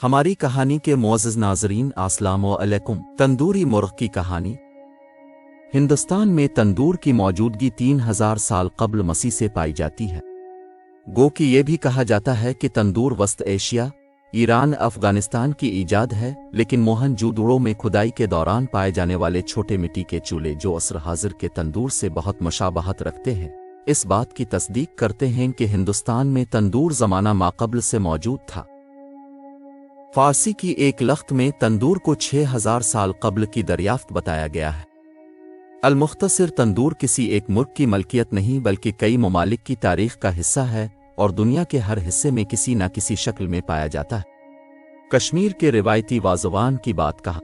ہماری کہانی کے معزز ناظرین السلام علیکم۔ تندوری مرغ کی کہانی۔ ہندوستان میں تندور کی موجودگی 3000 سال قبل مسیح سے پائی جاتی ہے۔ گو کہ یہ بھی کہا جاتا ہے کہ تندور وسط ایشیا، ایران، افغانستان کی ایجاد ہے، لیکن موہن جودڑو میں کھدائی کے دوران پائے جانے والے چھوٹے مٹی کے چولہے جو عصر حاضر کے تندور سے بہت مشابہت رکھتے ہیں، اس بات کی تصدیق کرتے ہیں کہ ہندوستان میں تندور زمانہ ماقبل سے موجود تھا۔ فارسی کی ایک لخت میں تندور کو 6000 سال قبل کی دریافت بتایا گیا ہے۔ المختصر تندور کسی ایک ملک کی ملکیت نہیں بلکہ کئی ممالک کی تاریخ کا حصہ ہے اور دنیا کے ہر حصے میں کسی نہ کسی شکل میں پایا جاتا ہے۔ کشمیر کے روایتی وازوان کی بات کہا۔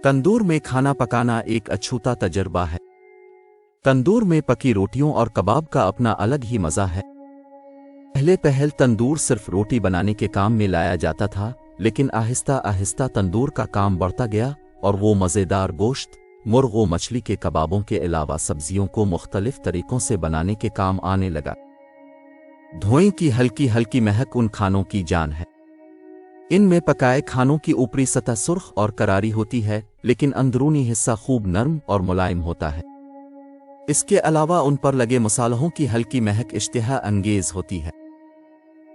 تندور میں کھانا پکانا ایک اچھوتا تجربہ ہے۔ تندور میں پکی روٹیوں اور کباب کا اپنا الگ ہی مزہ ہے۔ پہل تندور صرف روٹی بنانے کے کام میں لایا جاتا تھا، لیکن آہستہ آہستہ تندور کا کام بڑھتا گیا اور وہ مزیدار گوشت، مرغ و مچھلی کے کبابوں کے علاوہ سبزیوں کو مختلف طریقوں سے بنانے کے کام آنے لگا۔ دھوئیں کی ہلکی ہلکی مہک ان کھانوں کی جان ہے۔ ان میں پکائے کھانوں کی اوپری سطح سرخ اور کراری ہوتی ہے، لیکن اندرونی حصہ خوب نرم اور ملائم ہوتا ہے۔ اس کے علاوہ ان پر لگے مصالحوں کی ہلکی مہک اشتہا انگیز ہوتی ہے۔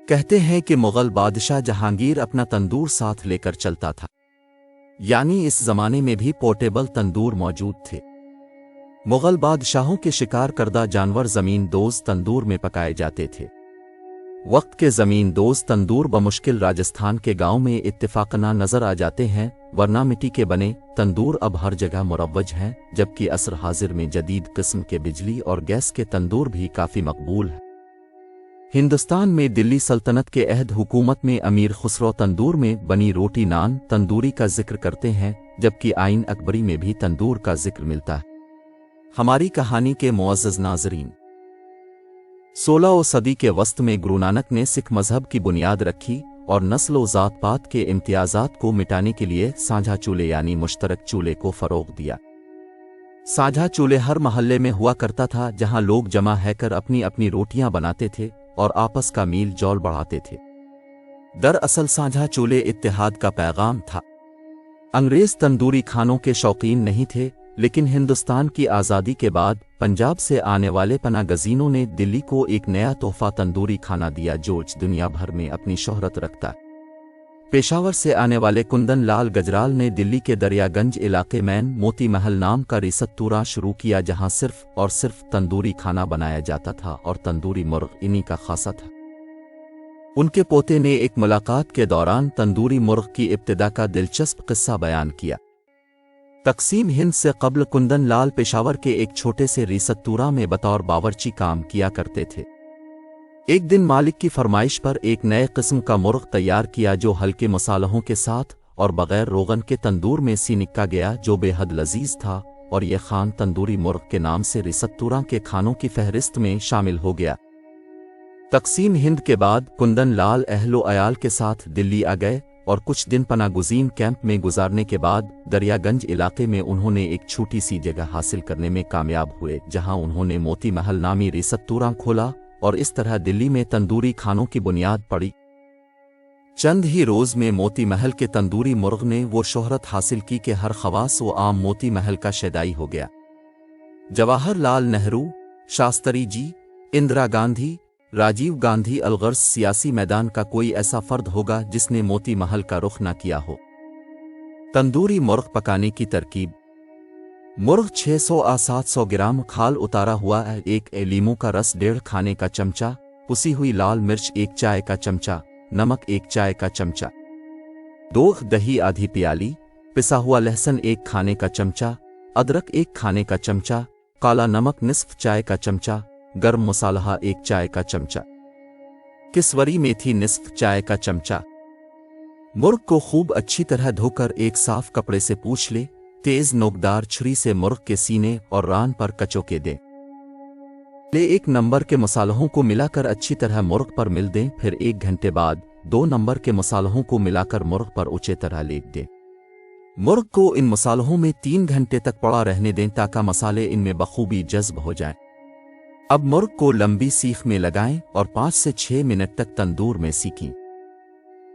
کہتے ہیں کہ مغل بادشاہ جہانگیر اپنا تندور ساتھ لے کر چلتا تھا، یعنی اس زمانے میں بھی پورٹیبل تندور موجود تھے۔ مغل بادشاہوں کے شکار کردہ جانور زمین دوز تندور میں پکائے جاتے تھے۔ وقت کے زمین دوز تندور بمشکل راجستھان کے گاؤں میں اتفاقنہ نظر آ جاتے ہیں، ورنہ مٹی کے بنے تندور اب ہر جگہ مروج ہیں، جبکہ عصر حاضر میں جدید قسم کے بجلی اور گیس کے تندور بھی کافی مقبول ہیں۔ ہندوستان میں دلی سلطنت کے عہد حکومت میں امیر خسرو تندور میں بنی روٹی نان تندوری کا ذکر کرتے ہیں، جبکہ آئین اکبری میں بھی تندور کا ذکر ملتا ہے۔ ہماری کہانی کے معزز ناظرین، 16ویں صدی کے وسط میں گرو نانک نے سکھ مذہب کی بنیاد رکھی اور نسل و ذات پات کے امتیازات کو مٹانے کے لیے سانجھا چولہے یعنی مشترک چولہے کو فروغ دیا۔ سانجھا چولہے ہر محلے میں ہوا کرتا تھا، جہاں لوگ جمع ہے کر اپنی اپنی روٹیاں بناتے تھے اور آپس کا میل جول بڑھاتے تھے۔ دراصل سانجھا چولہے اتحاد کا پیغام تھا۔ انگریز تندوری کھانوں کے شوقین نہیں تھے، لیکن ہندوستان کی آزادی کے بعد پنجاب سے آنے والے پناہ گزینوں نے دلی کو ایک نیا تحفہ تندوری کھانا دیا جو دنیا بھر میں اپنی شہرت رکھتا ہے۔ پشاور سے آنے والے کندن لال گجرال نے دلی کے دریا گنج علاقے میں موتی محل نام کا ریستوراں شروع کیا، جہاں صرف اور صرف تندوری کھانا بنایا جاتا تھا اور تندوری مرغ انہی کا خاصہ تھا۔ ان کے پوتے نے ایک ملاقات کے دوران تندوری مرغ کی ابتدا کا دلچسپ قصہ بیان کیا۔ تقسیم ہند سے قبل کندن لال پشاور کے ایک چھوٹے سے ریستوراں میں بطور باورچی کام کیا کرتے تھے۔ ایک دن مالک کی فرمائش پر ایک نئے قسم کا مرغ تیار کیا جو ہلکے مصالحوں کے ساتھ اور بغیر روغن کے تندور میں سینکا گیا، جو بے حد لذیذ تھا، اور یہ خان تندوری مرغ کے نام سے ریستوراں کے کھانوں کی فہرست میں شامل ہو گیا۔ تقسیم ہند کے بعد کندن لال اہل و عیال کے ساتھ دلی آ گئے اور کچھ دن پناہ گزین کیمپ میں گزارنے کے بعد دریا گنج علاقے میں انہوں نے ایک چھوٹی سی جگہ حاصل کرنے میں کامیاب ہوئے، جہاں انہوں نے موتی محل نامی ریستوراں کھولا اور اس طرح دلی میں تندوری کھانوں کی بنیاد پڑی۔ چند ہی روز میں موتی محل کے تندوری مرغ نے وہ شہرت حاصل کی کہ ہر خواص و عام موتی محل کا شیدائی ہو گیا۔ جواہر لال نہرو، شاستری جی، اندرا گاندھی، راجیو گاندھی، الغرض سیاسی میدان کا کوئی ایسا فرد ہوگا جس نے موتی محل کا رخ نہ کیا ہو۔ تندوری مرغ پکانے کی ترکیب: مرغ 600 سے 700 گرام کھال اتارا ہوا ہے، ایک لیموں کا رس 1.5 کھانے کا چمچہ، پسی ہوئی لال مرچ 1 چائے کا چمچہ، نمک 1 چائے کا چمچہ، 2 دہی آدھی پیالی، پسا ہوا لہسن 1 کھانے کا چمچہ، ادرک 1 کھانے کا چمچہ، کالا نمک نصف چائے کا چمچہ، گرم مسالہ 1 چائے کا چمچہ، کسوری میتھی نصف چائے کا چمچہ۔ مرغ کو خوب اچھی طرح دھو کر ایک صاف کپڑے سے پوچھ لے، تیز نوکدار چھری سے مرغ کے سینے اور ران پر کچوکے دیں۔ 1 نمبر کے مصالحوں کو ملا کر اچھی طرح مرغ پر مل دیں، پھر 1 گھنٹے بعد 2 نمبر کے مصالحوں کو ملا کر مرغ پر اچھی طرح لیپ دیں۔ مرغ کو ان مصالحوں میں 3 گھنٹے تک پڑا رہنے دیں تاکہ مصالحے ان میں بخوبی جذب ہو جائیں۔ اب مرغ کو لمبی سیخ میں لگائیں اور 5 سے 6 منٹ تک تندور میں سیکیں۔